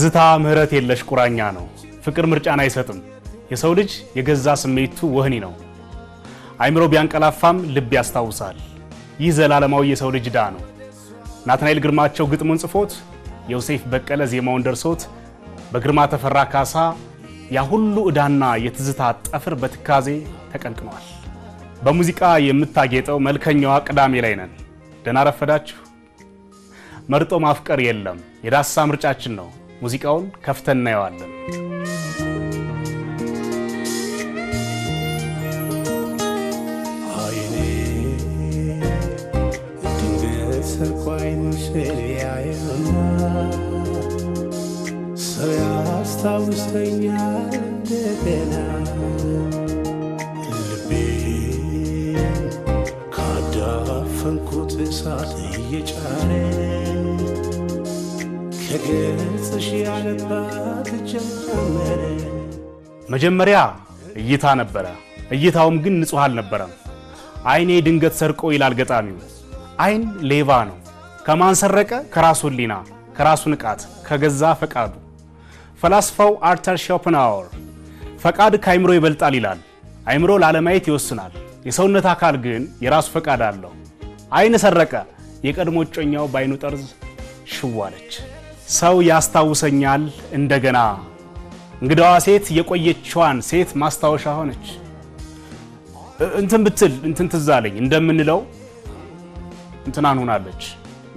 ትዝታ ምህረት የለሽ ቁራኛ ነው ፍቅር ምርጫን አይሰጥም የሰው ልጅ የገዛ ስሜቱ ወህኒ ነው አይምሮ ቢያንቀላፋም ልብ ያስታውሳል ይህ ዘላለማዊ የሰው ልጅ ዳ ነው ናትናኤል ግርማቸው ግጥሙን ጽፎት ዮሴፍ በቀለ ዜማውን ደርሶት በግርማ ተፈራ ካሳ ያ ሁሉ እዳና የትዝታ ጠፍር በትካዜ ተቀንቅኗል በሙዚቃ የምታጌጠው መልከኛዋ ቅዳሜ ላይ ነን ደና ረፈዳችሁ መርጦ ማፍቀር የለም የዳሳ ምርጫችን ነው ሙዚቃውን ከፍተን እናየዋለን አይኔ ድንገት ሰርቋይን ሸሪያየና ሰው ያስታውሰኛል እንደገና ልቤን ካዳፈንኩት እሳት እየጫረ ከገጽሽ ያለባት ጀመረ መጀመሪያ እይታ ነበረ እይታውም ግን ንጹህ አልነበረም አይኔ ድንገት ሰርቆ ይላል ገጣሚው አይን ሌባ ነው ከማን ሰረቀ ከራሱ ሊና ከራሱ ንቃት ከገዛ ፈቃዱ ፈላስፋው አርተር ሾፐንሃወር ፈቃድ ከአይምሮ ይበልጣል ይላል አይምሮ ላለማየት ይወስናል የሰውነት አካል ግን የራሱ ፈቃድ አለው አይን ሰረቀ የቀድሞ ጮኛው ባይኑ ጠርዝ ሽዋለች ሰው ያስታውሰኛል እንደገና እንግዳዋ ሴት የቆየችዋን ሴት ማስታወሻ ሆነች እንትን ብትል እንትን ትዛለኝ እንደምንለው እንትናን ሆናለች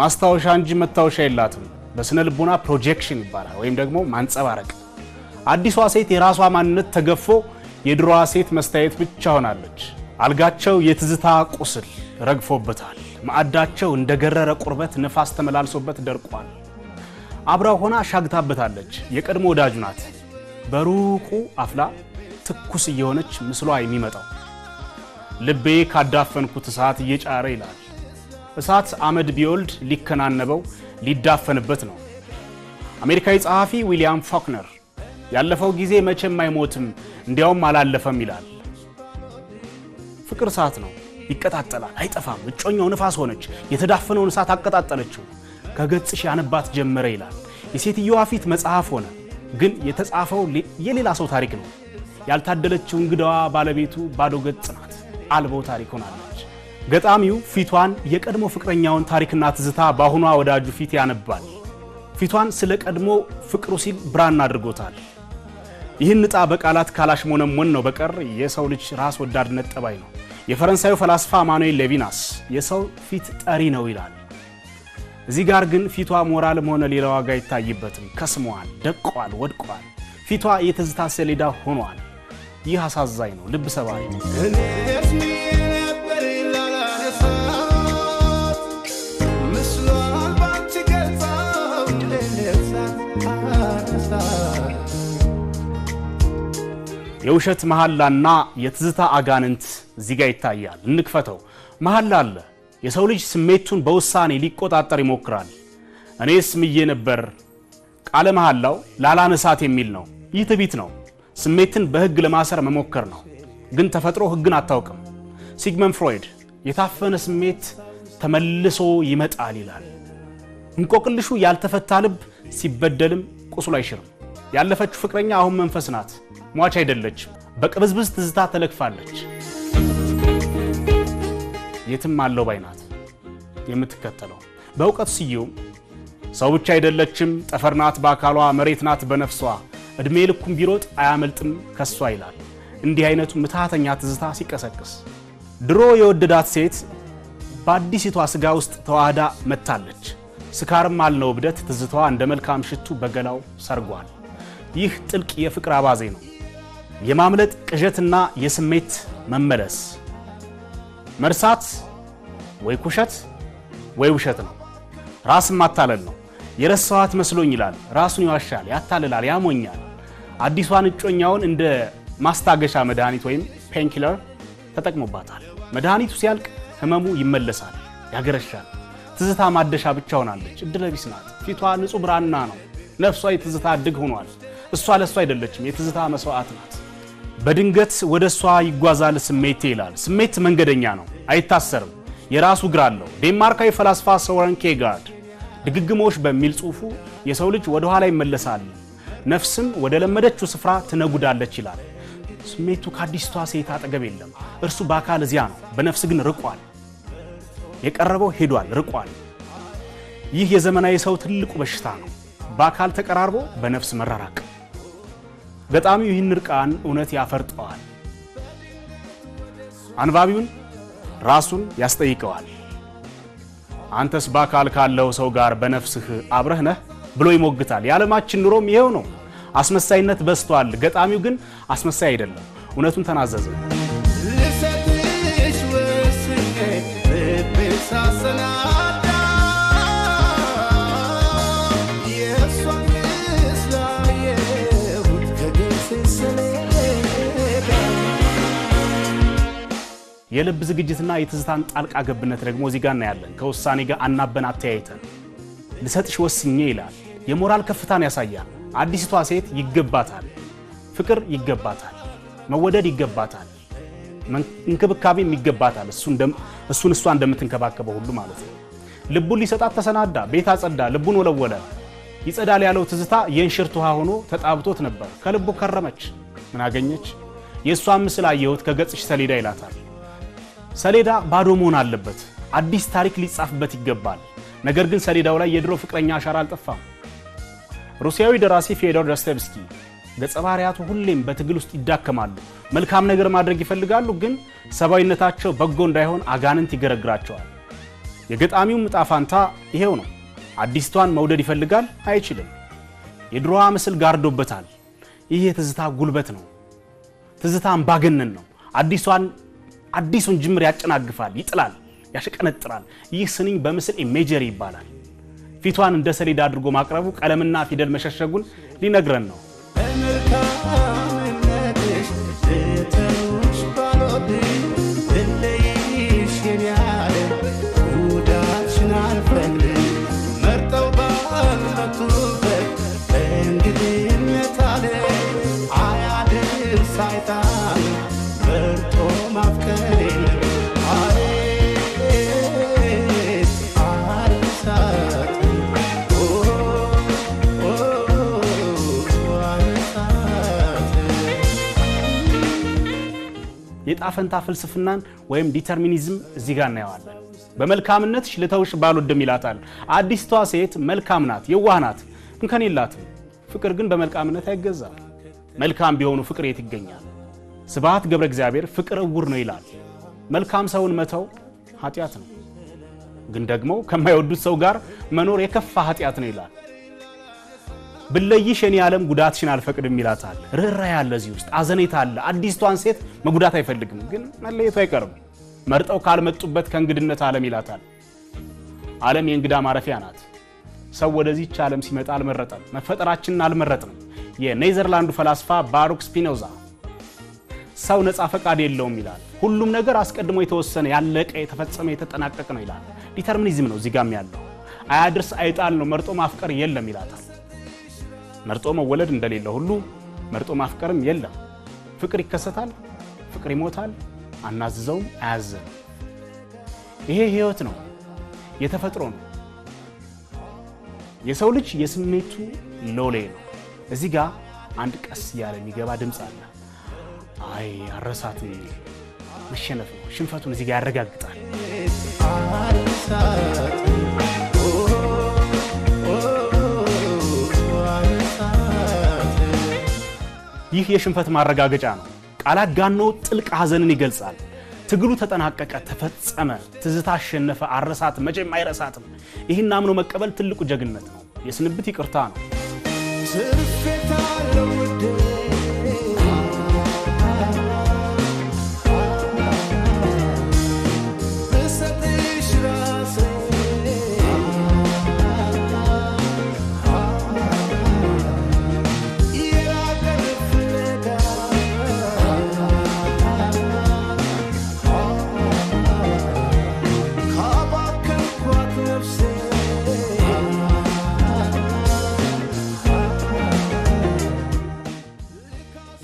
ማስታወሻ እንጂ መታወሻ የላትም በስነ ልቦና ፕሮጀክሽን ይባላል ወይም ደግሞ ማንጸባረቅ አዲሷ ሴት የራሷ ማንነት ተገፎ የድሮዋ ሴት መስታየት ብቻ ሆናለች አልጋቸው የትዝታ ቁስል ረግፎበታል ማዕዳቸው እንደገረረ ቁርበት ነፋስ ተመላልሶበት ደርቋል አብራው ሆና ሻግታበታለች የቀድሞ ወዳጁ ናት በሩቁ አፍላ ትኩስ እየሆነች ምስሏ የሚመጣው ልቤ ካዳፈንኩት እሳት እየጫረ ይላል እሳት አመድ ቢወልድ ሊከናነበው ሊዳፈንበት ነው አሜሪካዊ ጸሐፊ ዊሊያም ፎክነር ያለፈው ጊዜ መቼም አይሞትም እንዲያውም አላለፈም ይላል ፍቅር እሳት ነው ይቀጣጠላል አይጠፋም እጮኛው ንፋስ ሆነች የተዳፈነውን እሳት አቀጣጠለችው ከገጽሽ ያነባት ጀመረ ይላል የሴትየዋ ፊት መጽሐፍ ሆነ ግን የተጻፈው የሌላ ሰው ታሪክ ነው ያልታደለችው እንግዳዋ ባለቤቱ ባዶ ገጽ ናት አልቦ ታሪክ ሆናለች ገጣሚው ፊቷን የቀድሞ ፍቅረኛውን ታሪክና ትዝታ ባሁኗ ወዳጁ ፊት ያነባል ፊቷን ስለ ቀድሞ ፍቅሩ ሲል ብራና አድርጎታል ይህን ንጣ በቃላት ካላሽሞነሞን ነው በቀር የሰው ልጅ ራስ ወዳድነት ጠባይ ነው የፈረንሳዩ ፈላስፋ ማኑኤል ሌቪናስ የሰው ፊት ጠሪ ነው ይላል እዚህ ጋር ግን ፊቷ ሞራልም ሆነ ሌላ ዋጋ ይታይበትም ከስሟል ደቋል ወድቋል ፊቷ የትዝታ ሰሌዳ ሆኗል ይህ አሳዛኝ ነው ልብ ሰባሪ ነው የውሸት መሐላና የትዝታ አጋንንት እዚህ ጋር ይታያል እንክፈተው መሐላ አለ የሰው ልጅ ስሜቱን በውሳኔ ሊቆጣጠር ይሞክራል እኔስ ምዬ ነበር ቃለ መሐላው ላላነሳት የሚል ነው ይህ ትቢት ነው ስሜትን በህግ ለማሰር መሞከር ነው ግን ተፈጥሮ ህግን አታውቅም ሲግመንድ ፍሮይድ የታፈነ ስሜት ተመልሶ ይመጣል ይላል እንቆቅልሹ ያልተፈታ ልብ ሲበደልም ቁስሉ አይሽርም ያለፈችው ፍቅረኛ አሁን መንፈስ ናት ሟች አይደለች በቅብዝብዝ ትዝታ ተለክፋለች የትም አለው ባይናት የምትከተለው በእውቀት ሲዩም ሰው ብቻ አይደለችም ጠፈርናት በአካሏ መሬት ናት በነፍሷ እድሜ ልኩም ቢሮጥ አያመልጥም ከሷ ይላል እንዲህ አይነቱ ምታተኛ ትዝታ ሲቀሰቅስ ድሮ የወደዳት ሴት በአዲሲቷ ስጋ ውስጥ ተዋህዳ መታለች ስካርም አልነው ብደት ትዝታዋ እንደ መልካም ሽቱ በገላው ሰርጓል ይህ ጥልቅ የፍቅር አባዜ ነው የማምለጥ ቅዠትና የስሜት መመለስ መርሳት ወይ ኩሸት ወይ ውሸት ነው ራስን ማታለል ነው የረሳዋት መስሎኝ ይላል ራሱን ይዋሻል ያታልላል ያሞኛል አዲሷን እጮኛውን እንደ ማስታገሻ መድኃኒት ወይም ፔንኪለር ተጠቅሞባታል መድኃኒቱ ሲያልቅ ህመሙ ይመለሳል ያገረሻል ትዝታ ማደሻ ብቻ ሆናለች እድለቢስ ናት ፊቷ ንጹህ ብራና ነው ነፍሷ የትዝታ ድግ ሆኗል እሷ ለሷ አይደለችም የትዝታ መስዋዕት ናት በድንገት ወደሷ ይጓዛል ስሜት ይላል ስሜት መንገደኛ ነው አይታሰርም የራሱ ግራ አለው ዴንማርካዊ ፈላስፋ ሶረን ኬጋርድ ድግግሞሽ በሚል ጽሑፉ የሰው ልጅ ወደ ኋላ ይመለሳል፣ ነፍስም ወደ ለመደችው ስፍራ ትነጉዳለች ይላል። ስሜቱ ከአዲስቷ ሴት አጠገብ የለም። እርሱ በአካል እዚያ ነው፣ በነፍስ ግን ርቋል። የቀረበው ሄዷል፣ ርቋል። ይህ የዘመናዊ ሰው ትልቁ በሽታ ነው፣ በአካል ተቀራርቦ በነፍስ መራራቅ። ገጣሚው ይህን ርቃን እውነት ያፈርጠዋል፣ አንባቢውን ራሱን ያስጠይቀዋል። አንተስ በአካል ካለው ሰው ጋር በነፍስህ አብረህ ነህ ብሎ ይሞግታል። የዓለማችን ኑሮም ይሄው ነው። አስመሳይነት በዝቷል። ገጣሚው ግን አስመሳይ አይደለም፣ እውነቱን ተናዘዘ። ልሰጥሽ ወስኜ ልቤ ሳሰናዳ የእሷን ምስል አየሁት ከገጽ ሰሌዳ። የልብ ዝግጅትና የትዝታን ጣልቃ ገብነት ደግሞ እዚህ ጋር እናያለን። ከውሳኔ ጋር አናበን አተያይተን ልሰጥሽ ወስኜ ይላል። የሞራል ከፍታን ያሳያል። አዲስቷ ሴት ይገባታል፣ ፍቅር ይገባታል፣ መወደድ ይገባታል፣ እንክብካቤም ይገባታል። እሱን እሷ እንደምትንከባከበው ሁሉ ማለት ነው። ልቡን ሊሰጣት ተሰናዳ፣ ቤት አጸዳ፣ ልቡን ወለወለ። ይጸዳል ያለው ትዝታ የእንሽርት ውሃ ሆኖ ተጣብቶት ነበር። ከልቡ ከረመች፣ ምን አገኘች? የእሷን ምስል አየሁት ከገጽሽ ሰሌዳ ይላታል። ሰሌዳ ባዶ መሆን አለበት፣ አዲስ ታሪክ ሊጻፍበት ይገባል። ነገር ግን ሰሌዳው ላይ የድሮ ፍቅረኛ አሻራ አልጠፋም። ሩሲያዊ ደራሲ ፊዮዶር ዶስቶቭስኪ ገጸ ባህሪያቱ ሁሌም በትግል ውስጥ ይዳከማሉ። መልካም ነገር ማድረግ ይፈልጋሉ፣ ግን ሰብአዊነታቸው በጎ እንዳይሆን አጋንንት ይገረግራቸዋል። የገጣሚው ዕጣ ፈንታ ይሄው ነው። አዲስቷን መውደድ ይፈልጋል፣ አይችልም። የድሮዋ ምስል ጋርዶበታል። ይህ የትዝታ ጉልበት ነው። ትዝታ አምባገነን ነው። አዲሱን ጅምር ያጨናግፋል፣ ይጥላል፣ ያሸቀነጥራል። ይህ ስንኝ በምስል ኢሜጀሪ ይባላል። ፊቷን እንደ ሰሌዳ አድርጎ ማቅረቡ ቀለምና ፊደል መሸሸጉን ሊነግረን ነው። በመልካምነትሽ ልተውሽ ባልወድም ልለይሽ የኔ ዓለም ጉዳትሽን አልፈልግም። መርጠው ባልመቱበት በእንግድነት ዓለም አያድርስ አይጣል መርጦ ማፍቀር የለም። የጣፈንታ ፍልስፍናን ወይም ዲተርሚኒዝም እዚህ ጋር እናየዋለን። በመልካምነትሽ ልተውሽ ባልወድም ይላታል። አዲስቷ ሴት መልካም ናት፣ የዋህ ናት፣ እንከን የላትም። ፍቅር ግን በመልካምነት አይገዛም። መልካም ቢሆኑ ፍቅር የት ይገኛል? ስብሐት ገብረ እግዚአብሔር ፍቅር እውር ነው ይላል። መልካም ሰውን መተው ኃጢአት ነው፣ ግን ደግሞ ከማይወዱት ሰው ጋር መኖር የከፋ ኃጢአት ነው ይላል። ብለይሽ የኔ ዓለም ጉዳትሽን አልፈቅድም ይላታል። ርኅራኄ ያለ እዚህ ውስጥ አዘኔታ አለ። አዲስቷን ሴት መጉዳት አይፈልግም፣ ግን መለየቱ አይቀርም። መርጠው ካልመጡበት ከእንግድነት ዓለም ይላታል። ዓለም የእንግዳ ማረፊያ ናት። ሰው ወደዚህች ዓለም ሲመጣ አልመረጠም፣ መፈጠራችንን አልመረጥንም። የኔዘርላንዱ ፈላስፋ ባሩክ ስፒኖዛ ሰው ነፃ ፈቃድ የለውም ይላል። ሁሉም ነገር አስቀድሞ የተወሰነ ያለቀ የተፈጸመ የተጠናቀቀ ነው ይላል። ዲተርሚኒዝም ነው እዚጋም ያለው። አያድርስ አይጣል ነው። መርጦ ማፍቀር የለም ይላታል። መርጦ መወለድ እንደሌለ ሁሉ መርጦ ማፍቀርም የለም። ፍቅር ይከሰታል፣ ፍቅር ይሞታል፣ አናዝዘውም፣ አያዘንም። ይሄ ህይወት ነው፣ የተፈጥሮ ነው። የሰው ልጅ የስሜቱ ሎሌ ነው። እዚህ ጋር አንድ ቀስ ያለ የሚገባ ድምፅ አለ። አይ አረሳት መሸነፍ ነው። ሽንፈቱን እዚህ ጋር ያረጋግጣል። ይህ የሽንፈት ማረጋገጫ ነው። ቃላት ጋኖ ጥልቅ ሐዘንን ይገልጻል። ትግሉ ተጠናቀቀ፣ ተፈጸመ፣ ትዝታ አሸነፈ፣ አረሳት፣ መቼም አይረሳትም። ይህን አምኖ መቀበል ትልቁ ጀግንነት ነው። የስንብት ይቅርታ ነው።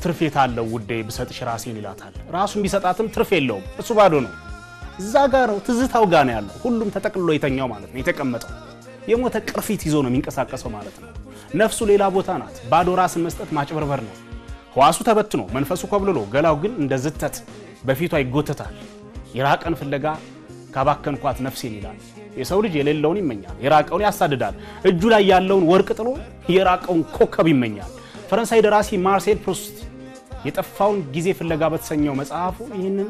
ትርፌት አለው ውዴ ብሰጥሽ ራሴን ይላታል። ራሱን ቢሰጣትም ትርፍ የለውም፣ እሱ ባዶ ነው። እዛ ጋር ነው ትዝታው ጋር ነው ያለው። ሁሉም ተጠቅልሎ የተኛው ማለት ነው፣ የተቀመጠው። የሞተ ቅርፊት ይዞ ነው የሚንቀሳቀሰው ማለት ነው። ነፍሱ ሌላ ቦታ ናት። ባዶ ራስን መስጠት ማጭበርበር ነው። ህዋሱ ተበትኖ መንፈሱ ኮብልሎ ገላው ግን እንደ ዝተት በፊቷ ይጎተታል። የራቀን ፍለጋ ካባከንኳት ነፍሴን ይላል። የሰው ልጅ የሌለውን ይመኛል፣ የራቀውን ያሳድዳል። እጁ ላይ ያለውን ወርቅ ጥሎ የራቀውን ኮከብ ይመኛል። ፈረንሳይ ደራሲ ማርሴል ፕሩስት የጠፋውን ጊዜ ፍለጋ በተሰኘው መጽሐፉ ይህንን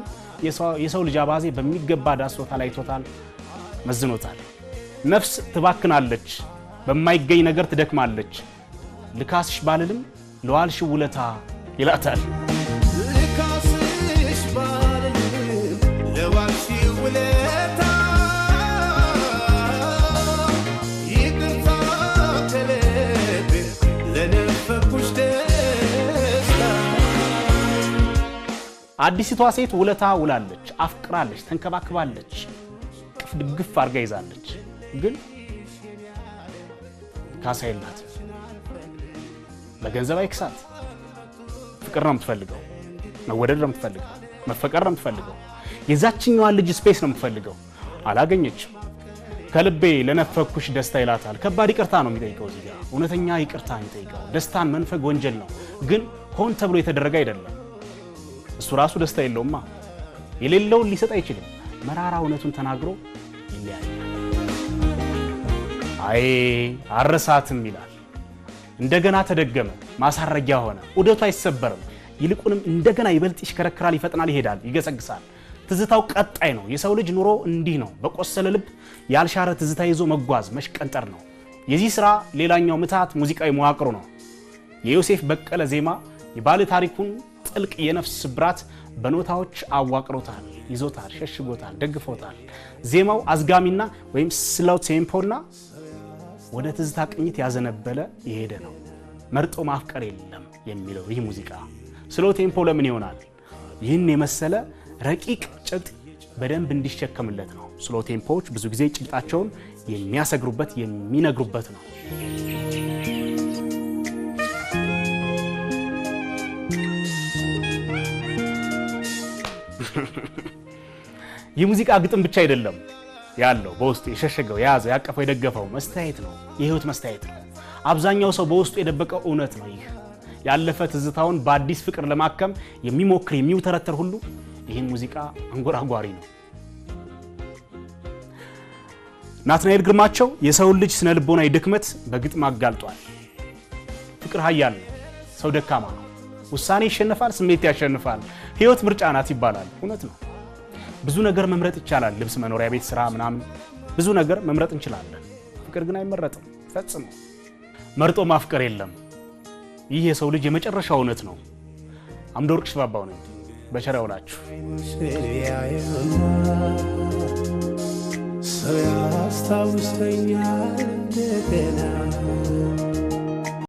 የሰው ልጅ አባዜ በሚገባ ዳስሶታል፣ አይቶታል፣ መዝኖታል። ነፍስ ትባክናለች፣ በማይገኝ ነገር ትደክማለች። ልካስሽ ባልልም ለዋልሽ ውለታ ይላታል። ልካስሽ ባልልም ለዋልሽ ውለታ ይቅርታ ከልቤ ለነፈኩሽ ደስታ። አዲሲቷ ሴት ውለታ ውላለች፣ አፍቅራለች፣ ተንከባክባለች፣ ቅፍ ድግፍ አድርጋ ይዛለች። ግን ካሳ የላትም። በገንዘብ አይክሳት። ፍቅር ነው የምትፈልገው፣ መወደድ ነው የምትፈልገው፣ መፈቀር ነው የምትፈልገው። የዛችኛዋን ልጅ ስፔስ ነው የምትፈልገው። አላገኘችም። ከልቤ ለነፈኩሽ ደስታ ይላታል። ከባድ ይቅርታ ነው የሚጠይቀው እዚህ ጋር፣ እውነተኛ ይቅርታ የሚጠይቀው። ደስታን መንፈግ ወንጀል ነው፣ ግን ሆን ተብሎ የተደረገ አይደለም። እሱ ራሱ ደስታ የለውማ። የሌለውን ሊሰጥ አይችልም። መራራ እውነቱን ተናግሮ ይለያያል። አይ አረሳትም ይላል። እንደገና ተደገመ፣ ማሳረጊያ ሆነ። ዑደቱ አይሰበርም። ይልቁንም እንደገና ይበልጥ ይሽከረክራል፣ ይፈጥናል፣ ይሄዳል፣ ይገሰግሳል። ትዝታው ቀጣይ ነው። የሰው ልጅ ኑሮ እንዲህ ነው። በቆሰለ ልብ ያልሻረ ትዝታ ይዞ መጓዝ፣ መሽቀንጠር ነው። የዚህ ስራ ሌላኛው ምትሃት ሙዚቃዊ መዋቅሩ ነው። የዮሴፍ በቀለ ዜማ የባለ ታሪኩን ጥልቅ የነፍስ ስብራት በኖታዎች አዋቅሮታል፣ ይዞታል፣ ሸሽጎታል፣ ደግፎታል። ዜማው አዝጋሚና ወይም ስሎው ቴምፖና ወደ ትዝታ ቅኝት ያዘነበለ የሄደ ነው። መርጦ ማፍቀር የለም የሚለው ይህ ሙዚቃ ስሎው ቴምፖ ለምን ይሆናል? ይህን የመሰለ ረቂቅ ጭብጥ በደንብ እንዲሸከምለት ነው። ስሎው ቴምፖዎች ብዙ ጊዜ ጭብጣቸውን የሚያሰግሩበት የሚነግሩበት ነው። ይህ ሙዚቃ ግጥም ብቻ አይደለም ያለው፣ በውስጡ የሸሸገው፣ የያዘው፣ ያቀፈው፣ የደገፈው መስተያየት ነው። የህይወት መስተያየት ነው። አብዛኛው ሰው በውስጡ የደበቀው እውነት ነው። ይህ ያለፈ ትዝታውን በአዲስ ፍቅር ለማከም የሚሞክር የሚውተረተር ሁሉ ይህን ሙዚቃ አንጎራጓሪ ነው። ናትናኤል ግርማቸው የሰውን ልጅ ስነ ልቦናዊ ድክመት በግጥም አጋልጧል። ፍቅር ኃያል ነው፣ ሰው ደካማ ነው። ውሳኔ ይሸነፋል፣ ስሜት ያሸንፋል። ህይወት ምርጫ ናት ይባላል። እውነት ነው። ብዙ ነገር መምረጥ ይቻላል። ልብስ፣ መኖሪያ ቤት፣ ስራ ምናምን ብዙ ነገር መምረጥ እንችላለን። ፍቅር ግን አይመረጥም ፈጽሞ። መርጦ ማፍቀር የለም። ይህ የሰው ልጅ የመጨረሻው እውነት ነው። አምደወርቅ ሽባባው ነኝ። በቸር ያውላችሁ። ሰው ያስታውሰኛል እንደገና